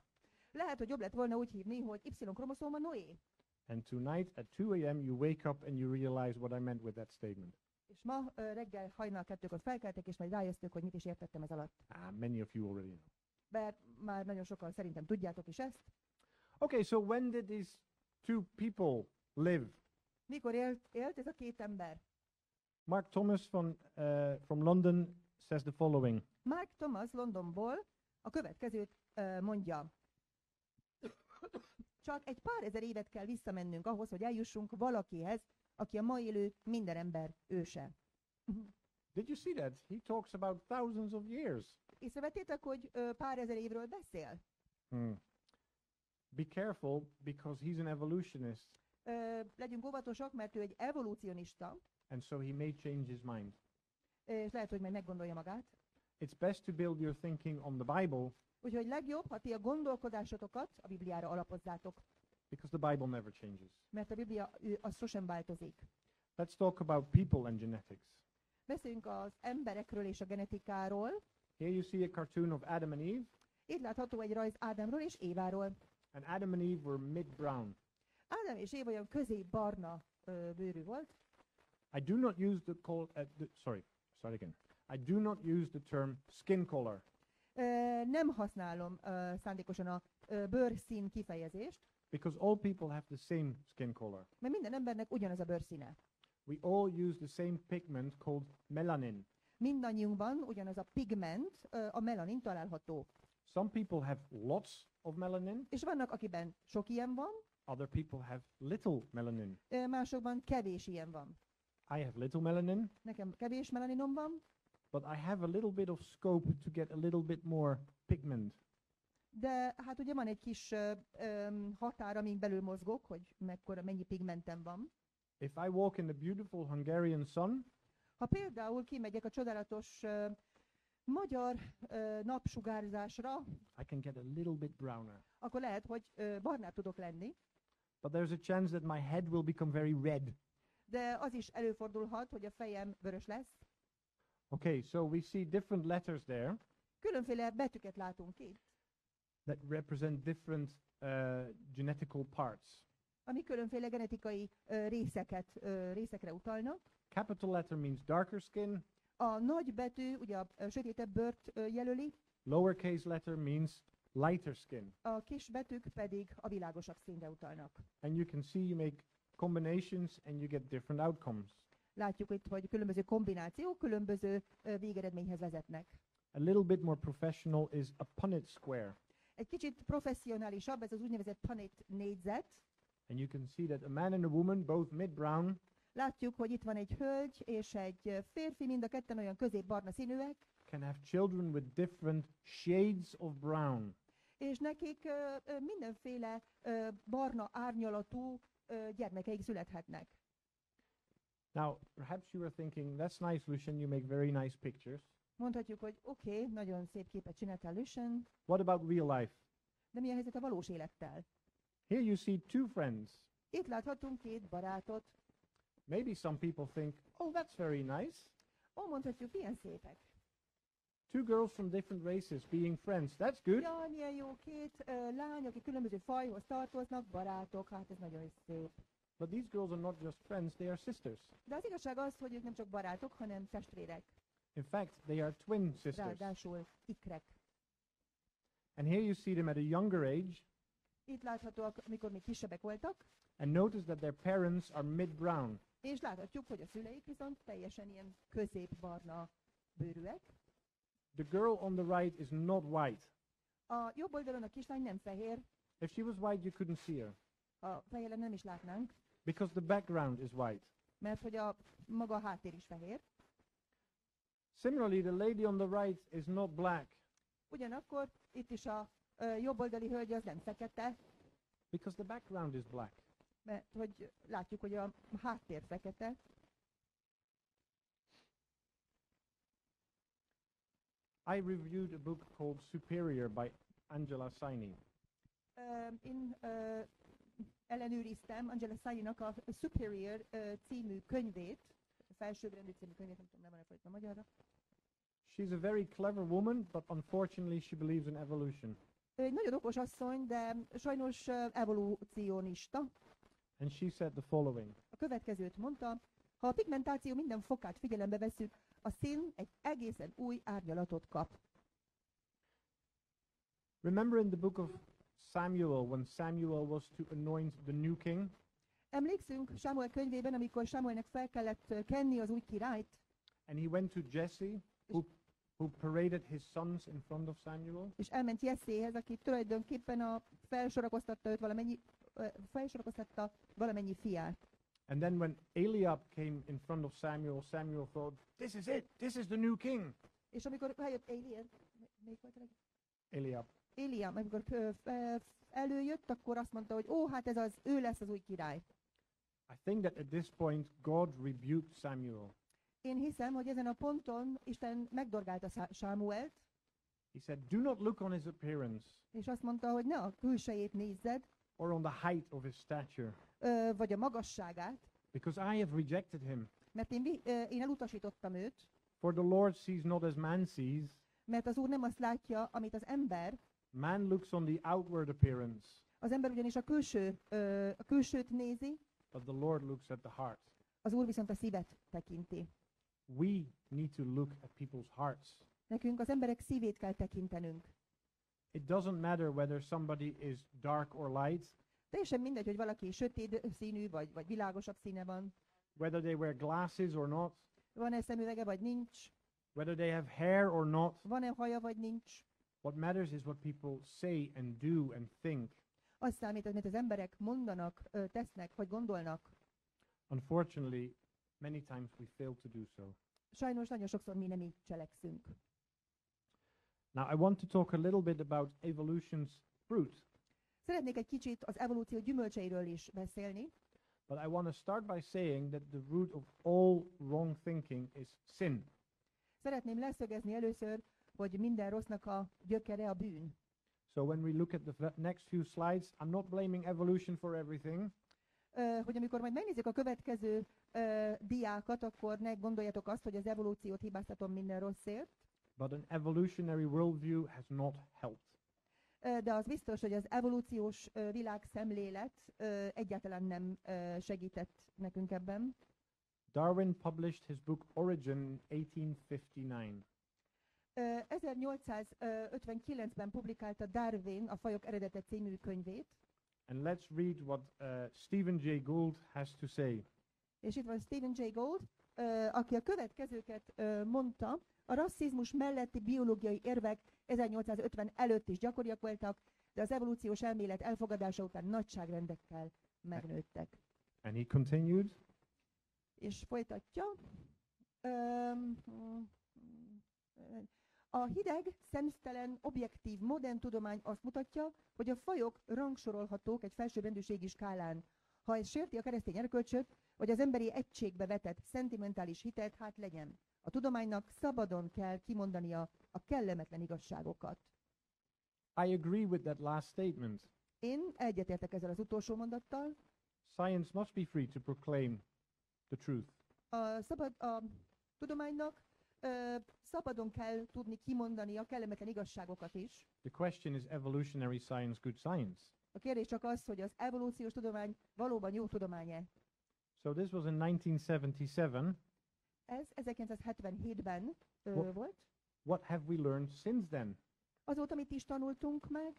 Lehet, hogy jobb lett volna úgy hívni, hogy Y kromoszóma Noé. And tonight at 2 a.m. you wake up and you realize what I meant with that statement. És ma reggel hajnal 2-kor felkeltek, és majd rájöttök, hogy mit is értettem ez alatt. Many of you already know. Bár már nagyon sokan szerintem tudjátok is ezt. Okay, so when did these two people live? Mikor élt ez a két ember? Mark Thomas from London says the following. Mark Thomas Londonból a következőt mondja. Csak egy pár ezer évet kell visszamennünk ahhoz, hogy eljussunk valakihez, aki a ma élő minden ember őse. Did you see that? He talks about thousands of years. Észrevettétek, hogy pár ezer évről beszél? Be careful, because he's an evolutionist, Legyünk óvatosak, mert ő egy evolúcionista, and so he may change his mind. és lehet, hogy majd meggondolja magát. It's best to build your thinking on the Bible, Úgyhogy legjobb, ha ti a gondolkodásotokat a Bibliára alapozzátok, because the Bible never changes. mert a Biblia az sosem változik. Let's talk about people and genetics. Beszéljünk az emberekről és a genetikáról. Here you see a cartoon of Adam and Eve, Itt látható egy rajz Ádámról és Éváról. and Adam and Eve were mid-brown. Ádám és Éva olyan középbarna bőrű volt. I do not use start again. I do not use the term skin color, Nem használom szándékosan a bőrszín kifejezést, because all people have the same skin color. mert minden embernek ugyanaz a bőrszíne. We all use the same pigment called melanin. Mindannyiunkban ugyanaz a pigment, a melanin található. Some people have lots of melanin, És vannak, akiben sok ilyen van, other people have little melanin. másokban kevés ilyen van. I have little melanin, Nekem kevés melaninom van, but I have a little bit of scope to get a little bit more pigment. de hát ugye van egy kis határ, amin belül mozgok, hogy mennyi pigmentem van. If I walk in the beautiful Hungarian sun, Ha például kimegyek a csodálatos magyar napsugárzásra, I can get a little bit browner. akkor lehet, hogy barnább tudok lenni, But there's a chance that my head will become very red. de az is előfordulhat, hogy a fejem vörös lesz. Okay, so we see different letters there Különféle betűket látunk itt, that represent different genetical parts. ami különféle genetikai részekre utalnak. Capital letter means darker skin. A nagy betű ugye a sötétebb bőrt jelöli, Lowercase letter means lighter skin. a kis betűk pedig a világosabb színre utalnak. And you can see you make combinations and you get different outcomes. Látjuk itt, hogy különböző kombinációk különböző végeredményhez vezetnek. A little bit more professional is a Punnett square. Egy kicsit professzionálisabb, ez az úgynevezett Punnett négyzet. And you can see that a man and a woman, both mid-brown, Látjuk, hogy itt van egy hölgy és egy férfi, mind a ketten olyan középbarna színűek, can have children with different shades of brown. és nekik mindenféle barna árnyalatú gyermekeik születhetnek. Now, perhaps you were thinking, that's nice, Lucian, you make very nice pictures. Mondhatjuk, hogy oké, nagyon szép képet csináltál, Lucian, What about real life? de mi a helyzet a valós élettel? Here you see two friends. Itt láthatunk két barátot. Maybe some people think, oh, that's very nice. Ó, mondhatjuk, ilyen szépek. Two girls from different races being friends, that's good. Ja, milyen jó, két lány, akik különböző fajhoz tartoznak, barátok, hát ez nagyon is szép. But these girls are not just friends, they are sisters. De az igazság az, hogy ők nem csak barátok, hanem testvérek, In fact, they are twin sisters. ráadásul ikrek. And here you see them at a younger age, Itt láthatóak, amikor még kisebbek voltak, and notice that their parents are mid-brown. és láthatjuk, hogy a szüleik viszont teljesen ilyen középbarna bőrűek. The girl on the right is not white. A jobb oldalon a kislány nem fehér, If she was white, you couldn't see her, a fehéren nem is látnánk, because the background is white. mert hogy a maga a háttér is fehér. Similarly, the lady on the right is not black, Ugyanakkor itt is a jobb oldali hölgy az nem fekete, because the background is black. mert hogy látjuk, hogy a háttér fekete. I reviewed a book called Superior by Angela Saini. Én ellenőriztem Angela Saininak a Superior című könyvét, a felsőbbrendű című könyvét, nem tudom, nem van fordítva magyarra. She's a very clever woman, but unfortunately she believes in evolution. Ő egy nagyon okos asszony, de sajnos evolúcionista. And she said the following. A következőt mondta, ha a pigmentáció minden fokát figyelembe vesszük, a szín egy egészen új árnyalatot kap. Remember in the book of Samuel, when Samuel was to anoint the new king? Emlékszünk Sámuel könyvében, amikor Sámuelnek fel kellett kenni az új királyt, and he went to Jesse, who paraded his sons in front of Samuel. és elment Jesséhez, aki tulajdonképpen felsorakoztatta őt felsorakoztatta valamennyi fiát. And then when Eliab came in front of Samuel, Samuel thought, this is it, this is the new king. És amikor eljött Eliab, amikor előjött, akkor azt mondta, hogy hát ő lesz az új király. I think that at this point God rebuked Samuel. Én hiszem, hogy ezen a ponton Isten megdorgálta Sámuelt, He said, do not look on his appearance és azt mondta, hogy ne a külsejét nézzed, or on the height of his stature, vagy a magasságát, because I have rejected him. mert én elutasítottam őt, For the Lord sees not as man sees. mert az Úr nem azt látja, amit az ember. Man looks on the outward appearance, Az ember ugyanis a külsőt nézi, but the Lord looks at the heart. az Úr viszont a szívet tekinti. We need to look at people's hearts. Nekünk az emberek szívét kell tekintenünk. It doesn't matter whether somebody is dark or light, Teljesen mindegy, hogy valaki sötét színű, vagy világosabb színe van. whether they wear glasses or not, Van-e szemüvege, vagy nincs. whether they have hair or not. Van-e haja, vagy nincs. What matters is what people say and do and think. Az számít, amit az emberek mondanak, tesznek, vagy gondolnak. Unfortunately, many times we fail to do so. Sajnos nagyon sokszor mi nem így cselekszünk. Now, I want to talk a little bit about evolution's fruit, Szeretnék egy kicsit az evolúció gyümölcseiről is beszélni, but I want to start by saying that the root of all wrong thinking is sin. Szeretném leszögezni először, hogy minden rossznak a gyökere a bűn. So when we look at the next few slides, I'm not blaming evolution for everything. Hogy amikor majd megnézzük a következő diákat, akkor ne gondoljatok azt, hogy az evolúciót hibáztatom minden rosszért, But an evolutionary worldview has not helped. de az biztos, hogy az evolúciós világszemlélet egyáltalán nem segített nekünk ebben. Darwin published his book Origin in 1859. 1859-ben publikálta Darwin a Fajok eredete című könyvét, And let's read what Stephen Jay Gould has to say. és itt van Stephen Jay Gould, aki a következőket mondta: a rasszizmus melletti biológiai érvek 1850 előtt is gyakoriak voltak, de az evolúciós elmélet elfogadása után nagyságrendekkel megnőttek. And he continued, És folytatja. A hideg, szemtelen, objektív, modern tudomány azt mutatja, hogy a fajok rangsorolhatók egy felsőbbrendűségi skálán. Ha ez sérti a keresztény erkölcsöt, vagy az emberi egységbe vetett szentimentális hitet, hát legyen. A tudománynak szabadon kell kimondania a kellemetlen igazságokat. I agree with that last statement. Én egyetértek ezzel az utolsó mondattal. Science must be free to proclaim the truth. A tudománynak szabadon kell tudni kimondani a kellemetlen igazságokat is. The question is evolutionary science good science? A kérdés csak az, hogy az evolúciós tudomány valóban jó tudomány-e. So this was in 1977. Ez 1977-ben volt. What have we learned since then? Azóta mit is tanultunk meg?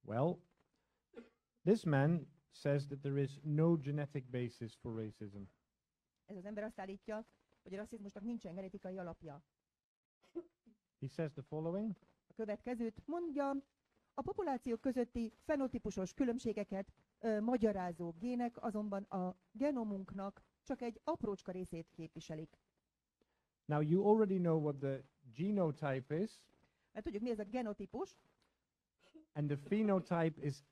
Well, this man says that there is no genetic basis for racism. Ez az ember azt állítja, hogy a rasszizmusnak nincsen genetikai alapja. He says the following: A következőt mondja: a populációk közötti fenotípusos különbségeket magyarázó gének azonban a genomunknak csak egy aprócska részét képviselik. Now you already know what the genotype is, Mert tudjuk, mi ez a genotípus, and the phenotype is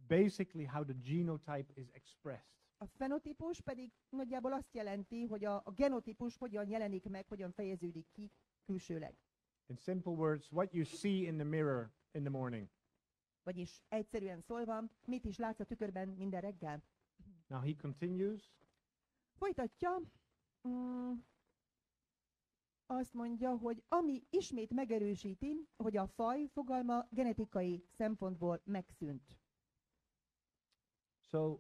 basically how the genotype is expressed. a fenotípus pedig nagyjából azt jelenti, hogy a genotípus hogyan jelenik meg, hogyan fejeződik ki külsőleg. In simple words, what you see in the mirror in the morning. Vagyis egyszerűen szólva, mit is látsz a tükörben minden reggel. Now he continues, Folytatja, azt mondja, hogy ami ismét megerősíti, hogy a faj fogalma genetikai szempontból megszűnt. so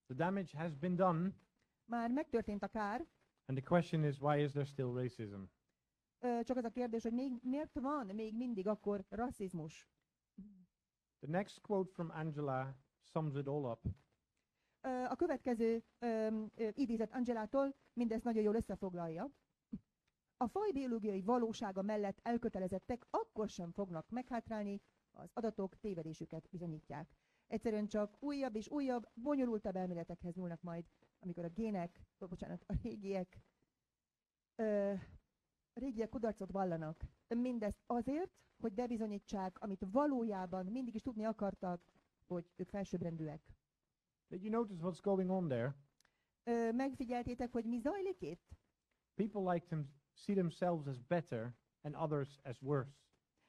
the damage has been done, Már megtörtént a kár, and the question is, why is there still racism? csak az a kérdés, hogy miért van még mindig akkor rasszizmus. The next quote from Angela sums it all up. A következő idézet Angelától mindezt nagyon jól összefoglalja. A faj biológiai valósága mellett elkötelezettek akkor sem fognak meghátrálni, az adatok tévedésüket bizonyítják. Egyszerűen csak újabb és újabb, bonyolultabb elméletekhez nyúlnak majd, amikor a régiek kudarcot vallanak. Mindezt azért, hogy bebizonyítsák, amit valójában mindig is tudni akartak, hogy ők felsőbbrendűek. Did you notice what's going on there? Megfigyeltétek, hogy mi zajlik itt? People like to see themselves as better and others as worse.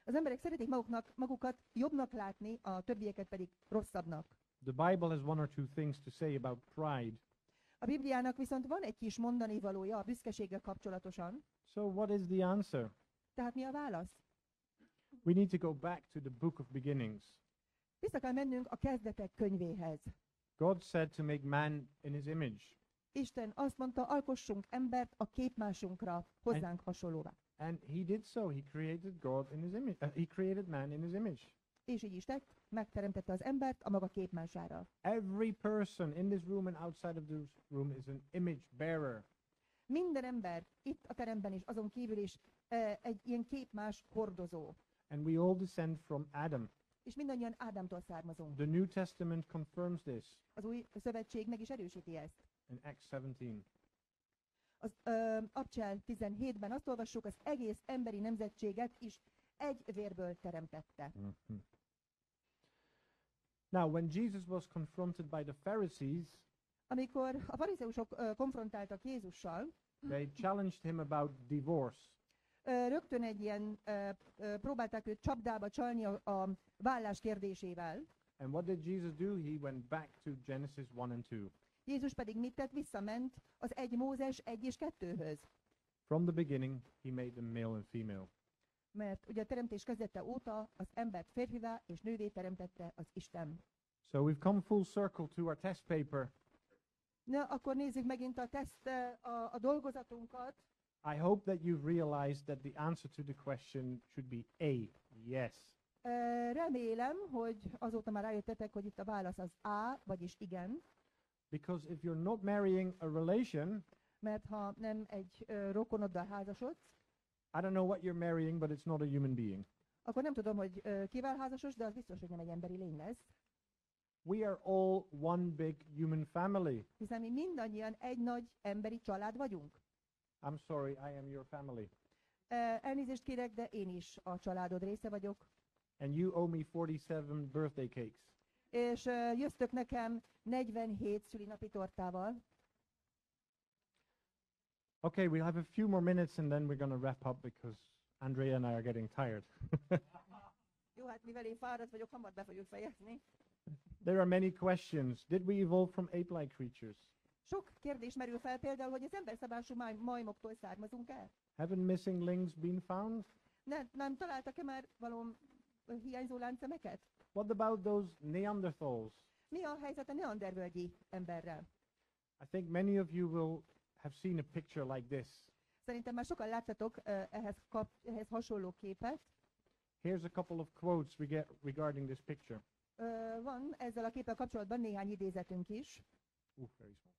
Az emberek szeretik magukat jobbnak látni, a többieket pedig rosszabbnak. The Bible has one or two things to say about pride. A Bibliának viszont van egy kis mondani valója a büszkeséggel kapcsolatosan. So what is the answer? Tehát mi a válasz? We need to go back to the book of beginnings. Vissza kell mennünk a kezdetek könyvéhez. God said to make man in his image. Isten azt mondta, alkossunk embert a képmásunkra, hozzánk hasonlóvá. And he did so. He created God in his image. He created man in his image. És így is tett, megteremtette az embert a maga képmására. Every person in this room and outside of this room is an image bearer. Minden ember itt a teremben is, azon kívül is egy ilyen képmás hordozó. And we all descend from Adam. És mindannyian Ádámtól származunk. The New Testament confirms this Az új szövetség meg is erősíti ezt. in Acts 17. Az Abcsel 17-ben azt olvassuk, az egész emberi nemzetséget is egy vérből teremtette. Now, when Jesus was confronted by the Pharisees, Amikor a farizeusok konfrontáltak Jézussal, they challenged him about divorce. rögtön egy ilyen próbálták őt csapdába csalni a vállás kérdésével. And what did Jesus do? He went back to Genesis 1 and 2. Jézus pedig mit tett? Visszament az 1 Mózes 1 és 2-höz. From the beginning, he made them male and female. Mert ugye a teremtés kezdete óta az embert férfivá és nővé teremtette az Isten. So we've come full circle to our test paper. Na, akkor nézzük megint a a dolgozatunkat. I hope that you've realized that the answer to the question should be A, yes. Remélem, hogy azóta már rájöttetek, hogy itt a válasz az A, vagyis igen. Because if you're not marrying a relation, Mert ha nem egy rokonoddal házasodsz, I don't know what you're marrying, but it's not a human being. akkor nem tudom, hogy kivel házasos, de az biztos, hogy nem egy emberi lény lesz. We are all one big human family. Hiszen mi mindannyian egy nagy emberi család vagyunk. I'm sorry, I am your family. Elnézést kérek, de én is a családod része vagyok. And you owe me 47 birthday cakes. És jöztök nekem 47 szülinapi tortával. Okay, we'll have a few more minutes and then we're going to wrap up because Andrea and I are getting tired. Jó, hát mivel én fáradt vagyok, hamar be fogjuk fejezni. There are many questions. Did we evolve from ape-like creatures? Sok kérdés merül fel például, hogy az emberszabású majmoktól származunk-e? Haven't missing links been found? Nem találtak-e már való hiányzó láncszemeket? What about those Neanderthals? Mi a helyzet a neandervölgyi emberrel? I think many of you will have seen a picture like this. Szerintem már sokan láttatok ehhez hasonló képet. Here's a couple of quotes we get regarding this picture. Van ezzel a képpel kapcsolatban néhány idézetünk is. Very small.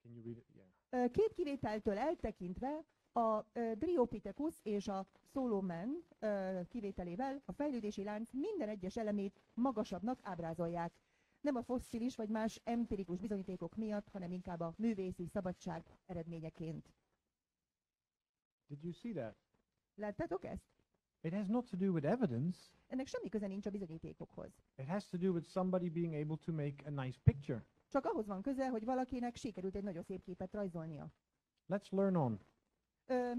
Can you read it? Yeah. Két kivételtől eltekintve a Dryopithecus és a Solomon kivételével a fejlődési lánc minden egyes elemét magasabbnak ábrázolják. Nem a fosszilis vagy más empirikus bizonyítékok miatt, hanem inkább a művészi szabadság eredményeként. Did you see that? Láttátok ezt? It has not to do with evidence. Ennek semmi köze nincs a bizonyítékokhoz. It has to do with somebody being able to make a nice picture. Csak ahhoz van köze, hogy valakinek sikerült egy nagyon szép képet rajzolnia. Let's learn on.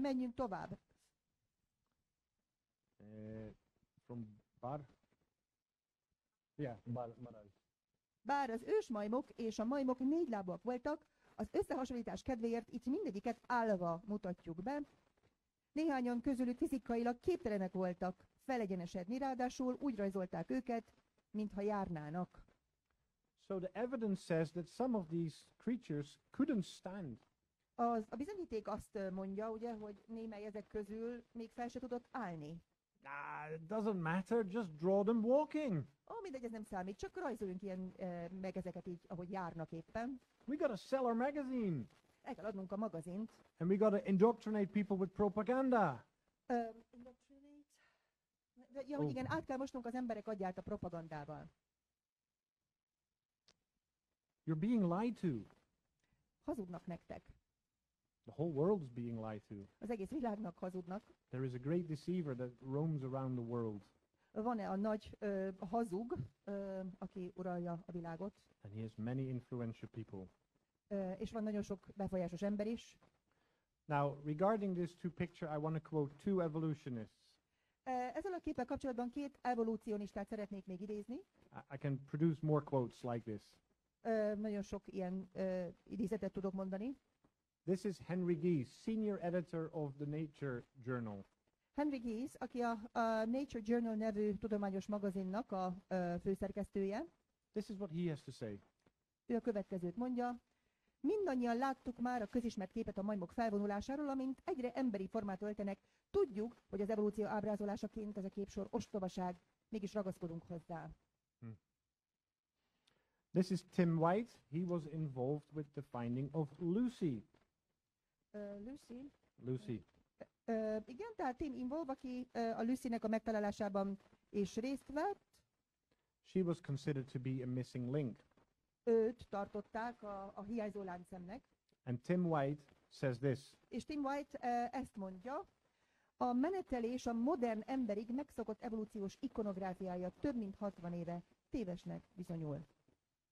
Menjünk tovább. From Bar. Yeah, Bar. Bár az ősmajmok és a majmok négylábúak voltak, az összehasonlítás kedvéért itt mindegyiket állva mutatjuk be. Néhányan közülük fizikailag képtelenek voltak felegyenesedni, ráadásul úgy rajzolták őket, mintha járnának. So the evidence says that some of these creatures couldn't stand. A bizonyíték azt mondja, ugye, hogy némely ezek közül még fel se tudott állni. It doesn't matter, just draw them walking. Ó, mindegy, ez nem számít, csak rajzoljunk ilyen meg ezeket így, ahogy járnak éppen. We got to sell our magazine. El kell adnunk a magazint. And we got to indoctrinate people with propaganda. Indoctrinate. Ja, hogy igen, át kell mosnunk az emberek agyát a propagandával. You're being lied to. Hazudnak nektek. The whole world is being lied to. Az egész világnak hazudnak. There is a great deceiver that roams around the world, Van-e a nagy hazug, aki uralja a világot, and he has many influential people. és van nagyon sok befolyásos ember is. Now, regarding this two picture, I want to quote two evolutionists. Ezzel a képpel kapcsolatban két evolúcionistát szeretnék még idézni. I can produce more quotes like this. Nagyon sok ilyen idézetet tudok mondani. This is Henry Gies, senior editor of the Nature Journal. Henry Gies, aki a Nature Journal nevű tudományos magazinnak a főszerkesztője, This is what he has to say. ő a következőt mondja. Mindannyian láttuk már a közismert képet a majmok felvonulásáról, amint egyre emberi formát öltenek. Tudjuk, hogy az evolúció ábrázolásaként ez a képsor ostobaság, mégis ragaszkodunk hozzá. This is Tim White. He was involved with the finding of Lucy. Lucy? Lucy. Igen, tehát Tim Involve, aki a Lucy-nek a megtalálásában is részt vett, She was considered to be a missing link. őt tartották a hiányzó láncszemnek, And Tim White says this. és Tim White ezt mondja, a menetelés a modern emberig megszokott evolúciós ikonográfiája több mint 60 éve tévesnek bizonyul.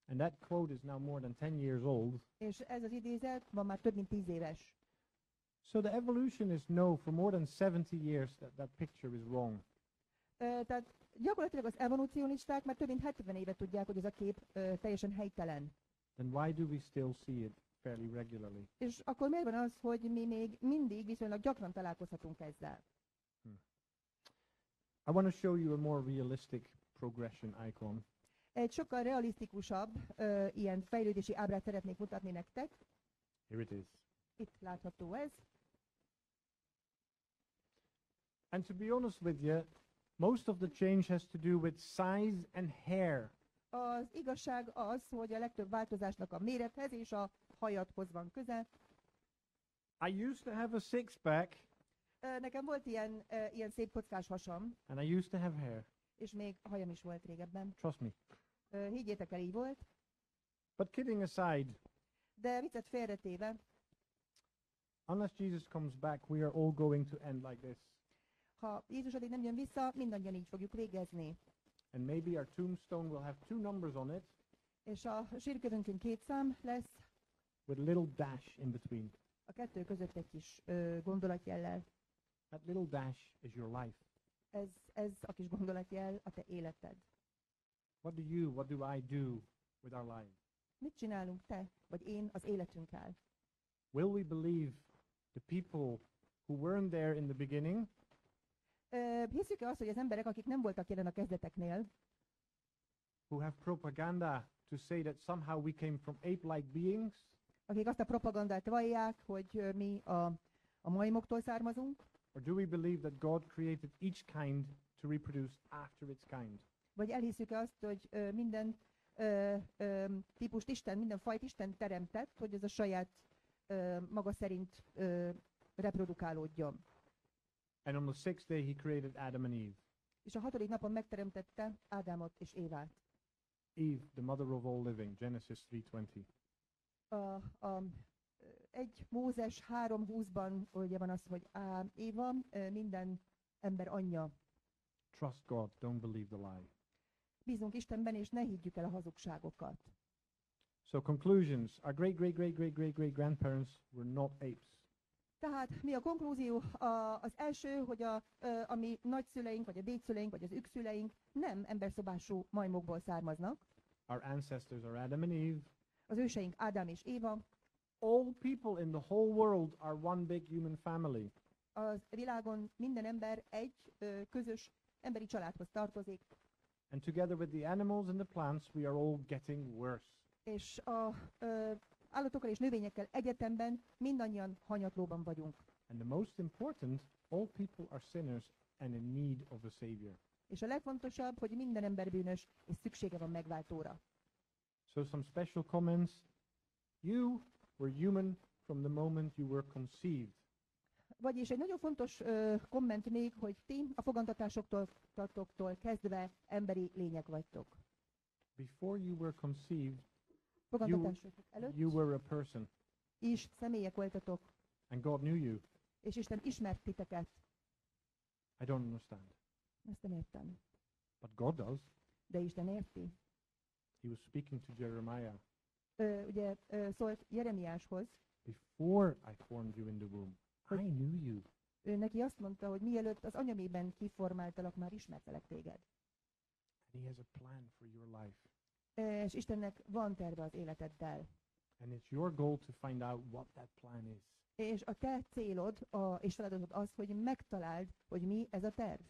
And that quote is now more than 10 years old. És ez az idézet van már több mint 10 éves. So the evolutionists know for more than 70 years that that picture is wrong. Tehát gyakorlatilag az evolúcionisták már több mint 70 éve tudják, hogy ez a kép teljesen helytelen. Then why do we still see it fairly regularly? És akkor miért van az, hogy mi még mindig viszonylag gyakran találkozhatunk ezzel? I want to show you a more realistic progression icon. Egy sokkal realisztikusabb ilyen fejlődési ábrát szeretnék mutatni nektek. Here it is. Itt látható ez. And to be honest with you, most of the change has to do with size and hair. Az igazság az, hogy a legtöbb változásnak a mérethez és a hajathoz van köze. I used to have a six-pack, Nekem volt ilyen szép kockás hasam, and I used to have hair. és még hajam is volt régebben. Trust me. Higgyétek el, így volt. But kidding aside, De viccet félretéve, unless Jesus comes back, we are all going to end like this. ha Jézus addig nem jön vissza, mindannyian így fogjuk végezni. And maybe our tombstone will have two numbers on it És a sírkövünkön 2 szám lesz, with a little dash in between. a kettő között egy kis gondolatjellel. That little dash is your life. Ez a kis gondolatjel a te életed. What do I do with our lives? Mit csinálunk te, vagy én az életünkkel? Will we believe the people who weren't there in the beginning, Hiszük-e azt, hogy az emberek, akik nem voltak jelen a kezdeteknél, who have propaganda to say that somehow we came from ape-like beings, akik azt a propagandát vallják, hogy mi a majmoktól származunk, or do we believe that God created each kind to reproduce after its kind? vagy elhiszük-e azt, hogy minden típust Isten, minden fajt Isten teremtett, hogy ez a saját maga szerint reprodukálódjon. And on the sixth day he created Adam and Eve. És a 6. napon megteremtette Ádámot és Évát. Eve, the mother of all living, Genesis 3:20. 1 Mózes 3:20-ban ugye van az, hogy Éva minden ember anyja. Trust God, don't believe the lie. Bízunk Istenben, és ne higgyük el a hazugságokat. So conclusions, our great grandparents were not apes. Tehát mi a konklúzió? Az első, hogy a mi nagyszüleink, vagy a dédszüleink, vagy az ükszüleink nem emberszobású majmokból származnak. Our ancestors are Adam and Eve. Az őseink Ádám és Éva. All people in the whole world are one big human family. Az világon minden ember egy közös emberi családhoz tartozik, And together with the animals and the plants, we are all getting worse. és állatokkal és növényekkel egyetemben mindannyian hanyatlóban vagyunk. And the most important, all people are sinners and in need of a Savior. És a legfontosabb, hogy minden ember bűnös, és szüksége van megváltóra. So some special comments. You were human from the moment you were conceived. Vagyis egy nagyon fontos komment még, hogy ti a fogantatásoktól kezdve emberi lények vagytok. Before you were conceived, Fogantatások előtt you were a person, is személyek voltatok, and God knew you. és Isten ismert titeket. I don't understand. Ezt nem értem. But God does. De Isten érti. He was speaking to Jeremiah. Ugye szólt Jeremiáshoz, Before I formed you in the womb, I knew you. ő neki azt mondta, hogy mielőtt az anyamében kiformáltalak, már ismertelek téged. And He has a plan for your life. És Istennek van terve az életeddel. And it's your goal to find out what that plan is. És a te célod és feladatod az, hogy megtaláld, hogy mi ez a terv.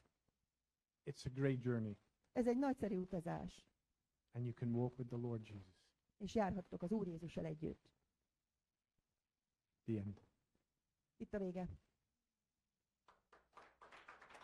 It's a great journey. Ez egy nagyszerű utazás, And you can walk with the Lord Jesus. és járhattok az Úr Jézussal együtt. The end. Itt a vége.